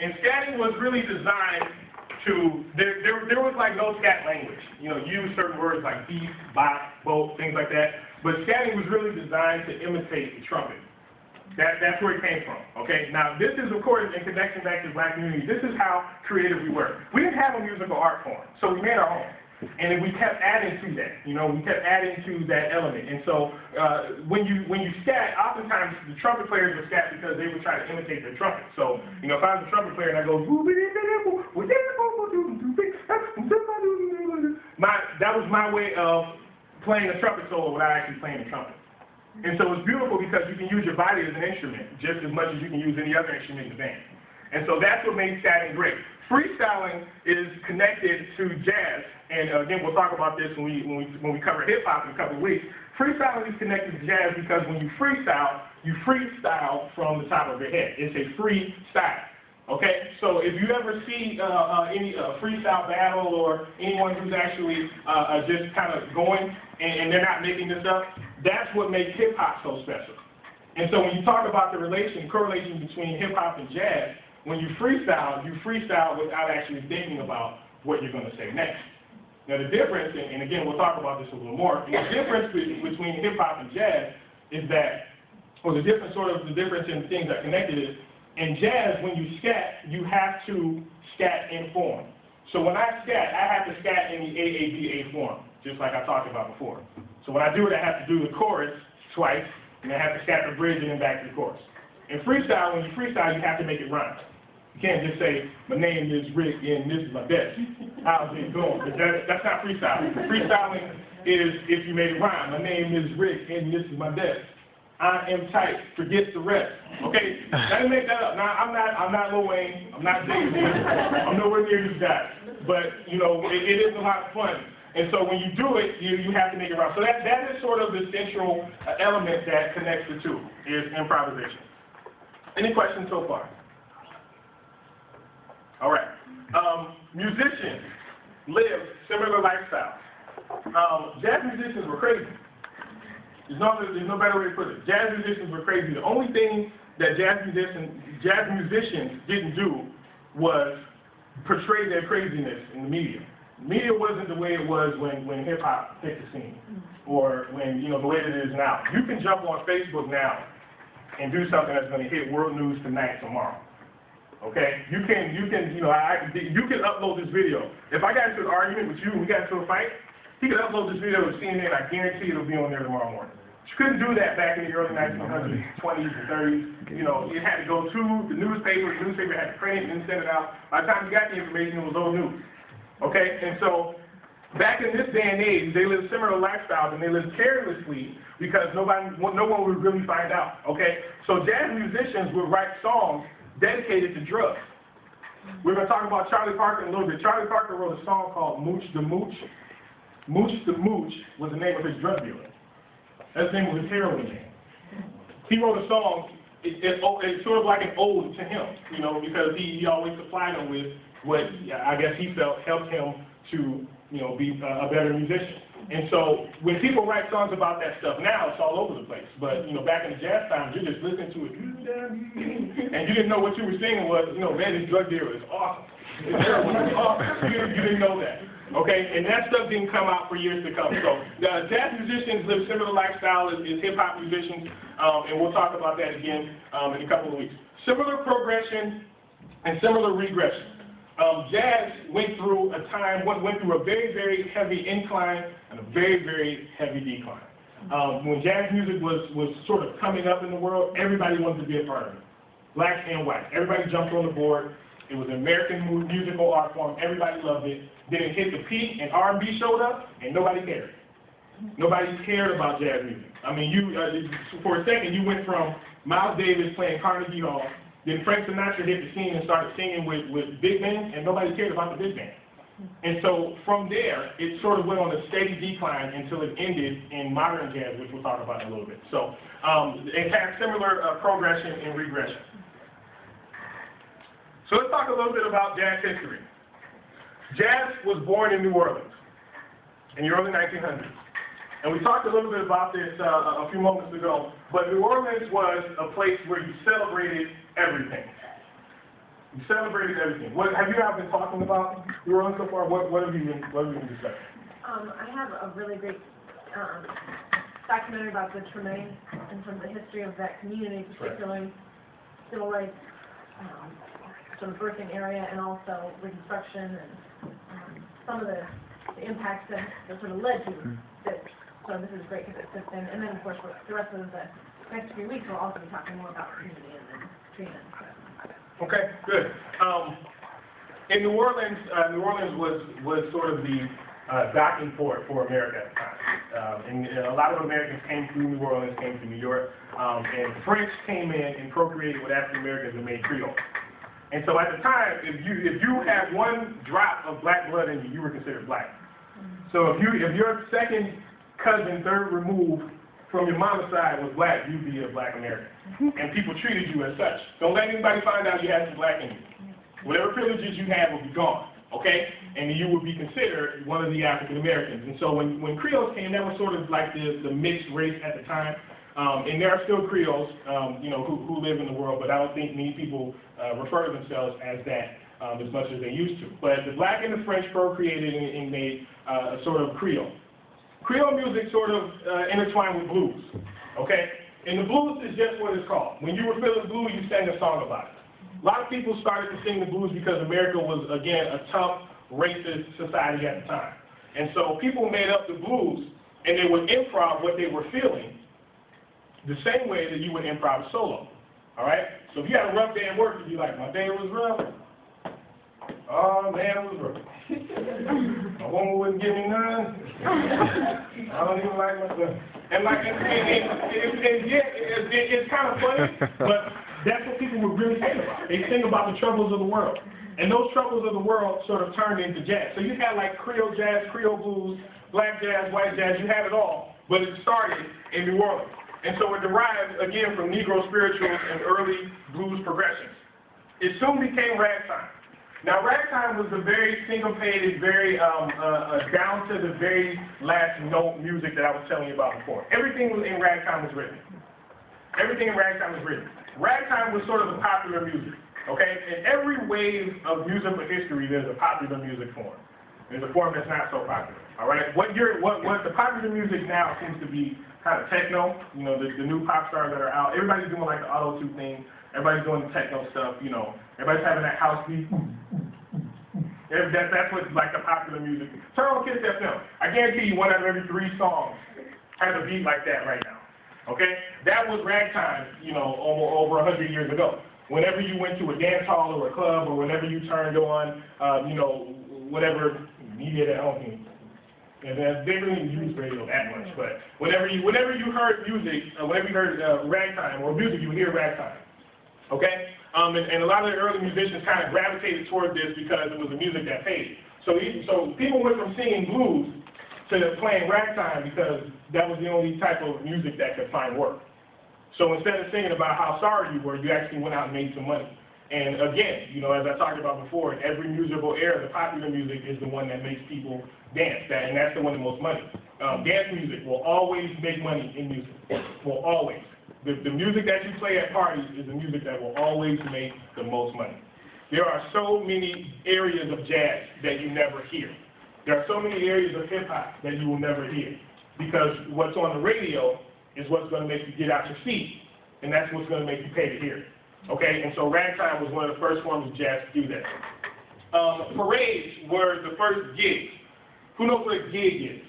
And scatting was really designed to, there was like no scat language. You know, use certain words like beat, bop, boat, things like that. But scatting was really designed to imitate the trumpet. That's where it came from, okay? Now, this is, of course, in connection back to the black community, this is how creative we were. We didn't have a musical art form, so we made our own. And then we kept adding to that, you know, we kept adding to that element. And so when you scat, oftentimes the trumpet players would scat because they would try to imitate their trumpet. So, you know, if I was a trumpet player and I go, that was my way of playing a trumpet solo without actually playing the trumpet. And so it's beautiful because you can use your body as an instrument just as much as you can use any other instrument in the band. And so that's what makes scatting great. Freestyling is connected to jazz, and again, we'll talk about this when we cover hip-hop in a couple of weeks. Freestyling is connected to jazz because when you freestyle from the top of your head. It's a freestyle. Okay, so if you ever see any freestyle battle or anyone who's actually just kind of going and they're not making this up, that's what makes hip-hop so special. And so when you talk about the correlation between hip-hop and jazz, when you freestyle without actually thinking about what you're going to say next. Now the difference, and again we'll talk about this a little more, the difference between hip-hop and jazz is that, or the difference in things that connected is, in jazz, when you scat, you have to scat in form. So when I scat, I have to scat in the AABA form, just like I talked about before. So when I do it, I have to do the chorus twice, and I have to scat the bridge and then back to the chorus. In freestyle, when you freestyle, you have to make it rhyme. You can't just say, my name is Rick and this is my best. How's it going? That's not freestyling. Freestyling is if you made it rhyme. My name is Rick and this is my best. I am tight, forget the rest. Okay, I didn't make that up. Now I'm not Lil Wayne, I'm not Jay-Z, I'm nowhere near these guys. But you know, it is a lot of fun. And so when you do it, you have to make it right. So that is sort of the central element that connects the two, is improvisation. Any questions so far? All right. Musicians live similar lifestyles. Jazz musicians were crazy. There's no better way to put it. Jazz musicians were crazy. The only thing that jazz musicians didn't do was portray their craziness in the media. The media wasn't the way it was when hip-hop hit the scene, or when, you know, the way that it is now. You can jump on Facebook now and do something that's going to hit world news tonight, tomorrow. Okay? You can upload this video. If I got into an argument with you and we got into a fight, he could upload this video to CNN, I guarantee it'll be on there tomorrow morning. You couldn't do that back in the early 1900s, 20s, and 30s. You know, it had to go to the newspaper had to print it and then send it out. By the time you got the information, it was old news. Okay? And so, back in this day and age, they lived similar lifestyles, and they lived carelessly because no one would really find out. Okay? So jazz musicians would write songs dedicated to drugs. We're going to talk about Charlie Parker in a little bit. Charlie Parker wrote a song called Mooch the Mooch. Mooch the Mooch was the name of his drug dealer. That's the name of his heroin name. He wrote a song, it's sort of like an ode to him, you know, because he always supplied him with what I guess he felt helped him to, you know, be a better musician. And so when people write songs about that stuff now, it's all over the place. But, you know, back in the jazz times, you're just listening to it, and you didn't know what you were singing was, you know, man, this drug dealer is awesome. His heroin is awesome. You didn't know that. Okay, and that stuff didn't come out for years to come. So jazz musicians live similar lifestyle as hip-hop musicians, and we'll talk about that again in a couple of weeks. Similar progression and similar regression. Jazz went through a very, very heavy incline and a very, very heavy decline. When jazz music was sort of coming up in the world, everybody wanted to be a part of it. Black and white. Everybody jumped on the board. It was an American musical art form. Everybody loved it. Then it hit the peak, and R&B showed up, and nobody cared. Nobody cared about jazz music. I mean, for a second, you went from Miles Davis playing Carnegie Hall, then Frank Sinatra hit the scene and started singing with big band, and nobody cared about the big band. And so from there, it sort of went on a steady decline until it ended in modern jazz, which we'll talk about in a little bit. So it has similar progression and regression. So let's talk a little bit about jazz history. Jazz was born in New Orleans in the early 1900s. And we talked a little bit about this a few moments ago, but New Orleans was a place where you celebrated everything. You celebrated everything. What have you guys been talking about New Orleans so far? What have you been discussing? I have a really great documentary about the Tremaine and from the history of that community, particularly civil rights, sort of birthing area, and also Reconstruction and some of the impacts that sort of led to this. So this is great because it fits in. And then, of course, for the rest of the next few weeks, we'll also be talking more about community and then Trina. Okay, good. In New Orleans, was sort of the docking port for America at the time. And a lot of Americans came through New Orleans, came to New York, and French came in and procreated with African Americans and made Creole. And so at the time, if you had one drop of black blood in you, you were considered black. So if your second cousin, third removed from your mama's side was black, you'd be a black American. And people treated you as such. Don't let anybody find out you had some black in you. Whatever privileges you had will be gone, okay? And you would be considered one of the African Americans. And so when Creoles came, that was sort of like the mixed race at the time. And there are still Creoles, who live in the world, but I don't think many people refer to themselves as that as much as they used to. But the black and the French procreated and made a sort of Creole. Creole music sort of intertwined with blues, okay? And the blues is just what it's called. When you were feeling blue, you sang a song about it. A lot of people started to sing the blues because America was, again, a tough, racist society at the time. And so people made up the blues, and they would improv what they were feeling the same way that you would improv a solo, all right? So if you had a rough day at work, you'd be like, my day was rough. Oh, man, it was rough. My woman wouldn't give me none. I don't even like myself. And like, it's kind of funny, but that's what people were really sing about. They sing about the troubles of the world. And those troubles of the world sort of turned into jazz. So you had like Creole jazz, Creole blues, black jazz, white jazz, you had it all, but it started in New Orleans. And so it derived, again, from Negro spirituals and early blues progressions. It soon became ragtime. Now, ragtime was the very syncopated, very down to the very last note music that I was telling you about before. Everything in ragtime was written. Everything in ragtime was written. Ragtime was sort of the popular music, okay? In every wave of musical history, there's a popular music form. There's a form that's not so popular, all right? What the popular music now seems to be kind of techno, you know, the new pop stars that are out. Everybody's doing like the auto-tune thing. Everybody's doing the techno stuff, you know. Everybody's having that house beat. That's what like the popular music. Turn on Kiss FM. I guarantee you 1 out of every 3 songs has a beat like that right now. Okay? That was ragtime, you know, over 100 years ago. Whenever you went to a dance hall or a club, or whenever you turned on, you know, whatever media that I don't think. And they really didn't use radio that much, but whenever you heard music, whenever you heard ragtime or music, you would hear ragtime. Okay? And a lot of the early musicians kind of gravitated toward this because it was the music that paid. So people went from singing blues to playing ragtime because that was the only type of music that could find work. So instead of singing about how sorry you were, you actually went out and made some money. And again, you know, as I talked about before, in every musical era, the popular music is the one that makes people dance, and that's the one with the most money. Dance music will always make money in music, will always. The music that you play at parties is the music that will always make the most money. There are so many areas of jazz that you never hear. There are so many areas of hip-hop that you will never hear, because what's on the radio is what's going to make you get out your seat, and that's what's going to make you pay to hear it. Okay, and so ragtime was one of the first forms of jazz to do that. Parades were the first gigs. Who knows what a gig is?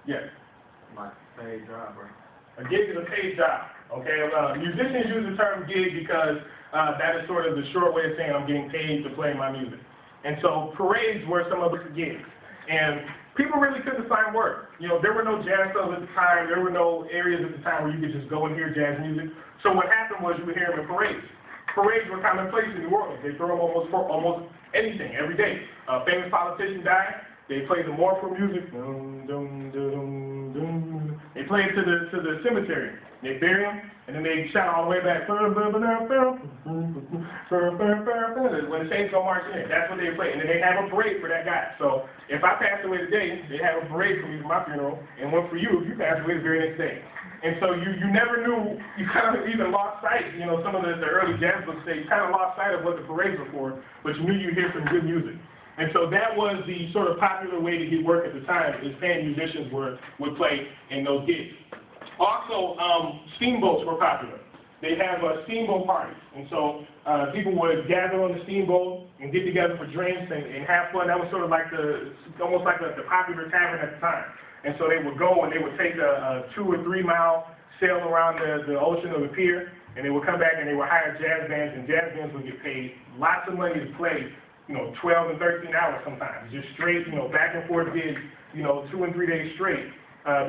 Yes. My paid job, bro. A gig is a paid job. Okay, musicians use the term gig because that is sort of the short way of saying I'm getting paid to play my music. And so parades were some of the gigs. And people really couldn't find work. You know, there were no jazz clubs at the time. There were no areas at the time where you could just go and hear jazz music. So what happened was you would hear them in parades. Parades were commonplace in New Orleans. They threw them almost anything, every day. A famous politician died. They played the mournful music. They played to the cemetery. They bury him, and then they shout all the way back. When the Saints go marching in, that's what they play. And then they have a parade for that guy. So if I pass away today, they have a parade for me for my funeral, and one for you if you pass away the very next day. And so you never knew, you kind of even lost sight, you know, some of the early jazz books say you kind of lost sight of what the parades were for, but you knew you'd hear some good music. And so that was the sort of popular way to get work at the time, is paying musicians would play in those gigs. Also, steamboats were popular. They have steamboat parties, and so people would gather on the steamboat and get together for drinks and have fun. That was sort of like almost like the popular tavern at the time. And so they would go and they would take a 2 or 3 mile sail around the ocean or the pier, and they would come back and they would hire jazz bands, and jazz bands would get paid lots of money to play, you know, 12 and 13 hours sometimes, just straight, you know, back and forth gigs, you know, 2 and 3 days straight,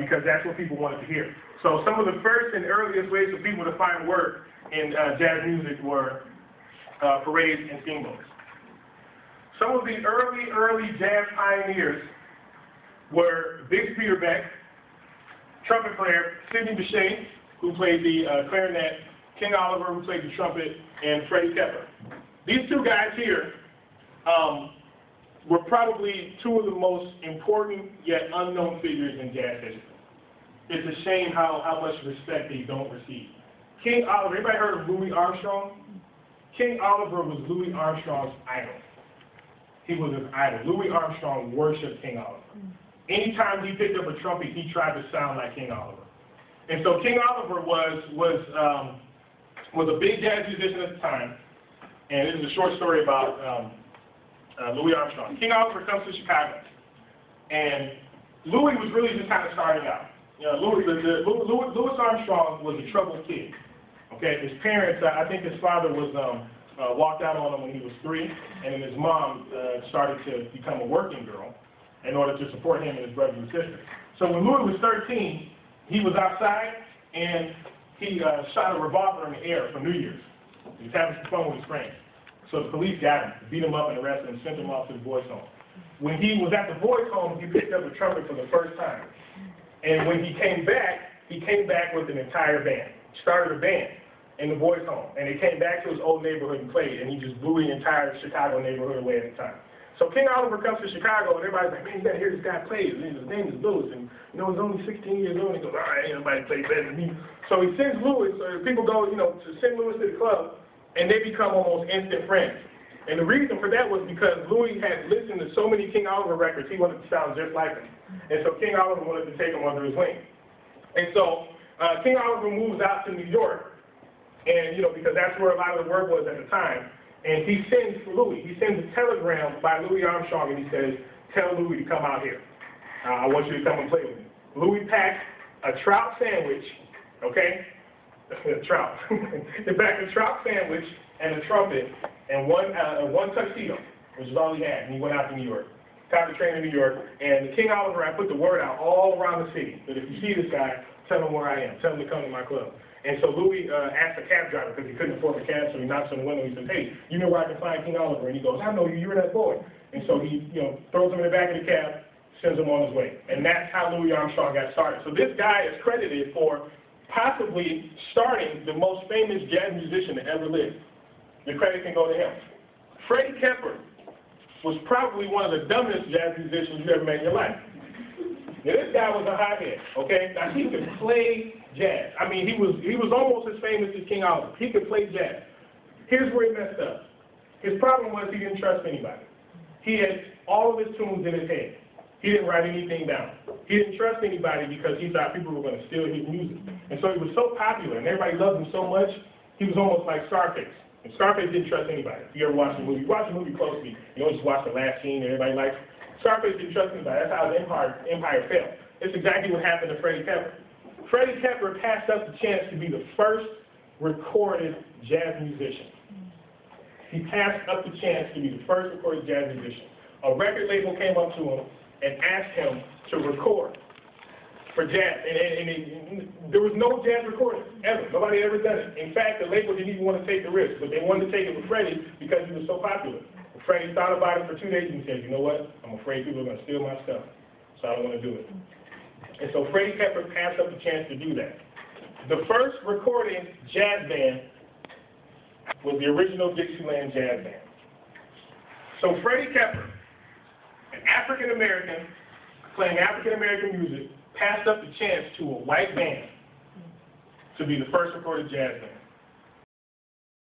because that's what people wanted to hear. So some of the first and earliest ways for people to find work in jazz music were parades and steamboats. Some of the early jazz pioneers were Big Peter Beck, trumpet player Sidney Bechet, who played the clarinet, King Oliver, who played the trumpet, and Freddie Kepper. These 2 guys here were probably 2 of the most important yet unknown figures in jazz history. It's a shame how much respect they don't receive. King Oliver, everybody heard of Louis Armstrong? King Oliver was Louis Armstrong's idol. He was his idol. Louis Armstrong worshipped King Oliver. Anytime he picked up a trumpet, he tried to sound like King Oliver. And so King Oliver was a big jazz musician at the time. And this is a short story about Louis Armstrong. King Oliver comes to Chicago, and Louis was really just kind of starting out. You know, Louis Armstrong was a troubled kid. Okay, his parents, I think his father was walked out on him when he was 3, and then his mom started to become a working girl in order to support him and his brothers and sisters. So when Louis was 13, he was outside, and he shot a revolver in the air for New Year's. He was having some fun with his friends. So the police got him, beat him up and arrested him, sent him off to the boys' home. When he was at the boys' home, he picked up a trumpet for the first time. And when he came back with an entire band. Started a band in the boys' home. And they came back to his old neighborhood and played, and he just blew the entire Chicago neighborhood away at the time. So King Oliver comes to Chicago, and everybody's like, man, you gotta hear this guy play. His name is Louis, and you know, he's only 16 years old, and he goes, all right, ain't nobody play better than me. So he sends Louis, or people go, you know, to send Louis to the club, and they become almost instant friends. And the reason for that was because Louis had listened to so many King Oliver records, he wanted to sound just like him. And so King Oliver wanted to take him under his wing. And so King Oliver moves out to New York, and, you know, because that's where a lot of the work was at the time. And he sends Louis, he sends a telegram by Louis Armstrong, and he says, tell Louis to come out here. I want you to come and play with me. Louis packed a trout sandwich, okay? Trout. He packed a trout sandwich and a trumpet and one tuxedo, which is all he had, and he went out to New York. Got the train in New York, and King Oliver, I put the word out all around the city that if you see this guy, tell him where I am. Tell him to come to my club. And so Louis asked a cab driver because he couldn't afford the cab, so he knocks on the window. He says, hey, you know where I can find King Oliver? And he goes, I know you. You're that boy. And so he, you know, throws him in the back of the cab, sends him on his way. And that's how Louis Armstrong got started. So this guy is credited for possibly starting the most famous jazz musician that ever lived. The credit can go to him. Freddie Kepper was probably one of the dumbest jazz musicians you ever met in your life. Now, this guy was a hothead, okay? Now, he could play jazz. I mean, he was almost as famous as King Oliver. He could play jazz. Here's where he messed up. His problem was he didn't trust anybody. He had all of his tunes in his head. He didn't write anything down. He didn't trust anybody because he thought people were going to steal his music. And so he was so popular, and everybody loved him so much, he was almost like Scarface. And Scarface didn't trust anybody. If you ever watch the movie, watch the movie closely. You don't just watch the last scene that everybody likes. Scarface didn't trust anybody. That's how his empire fell. It's exactly what happened to Freddie Kepper. Freddie Kepper passed up the chance to be the first recorded jazz musician. He passed up the chance to be the first recorded jazz musician. A record label came up to him and asked him to record for jazz. And there was no jazz recording, ever. Nobody had ever done it. In fact, the label didn't even want to take the risk, but they wanted to take it with Freddie because he was so popular. Freddie thought about it for 2 days and said, you know what, I'm afraid people are going to steal my stuff, so I don't want to do it. And so Freddie Kepper passed up the chance to do that. The first recording jazz band was the original Dixieland Jazz Band. So Freddie Kepper, an African-American playing African-American music, passed up the chance to a white band to be the first recorded jazz band.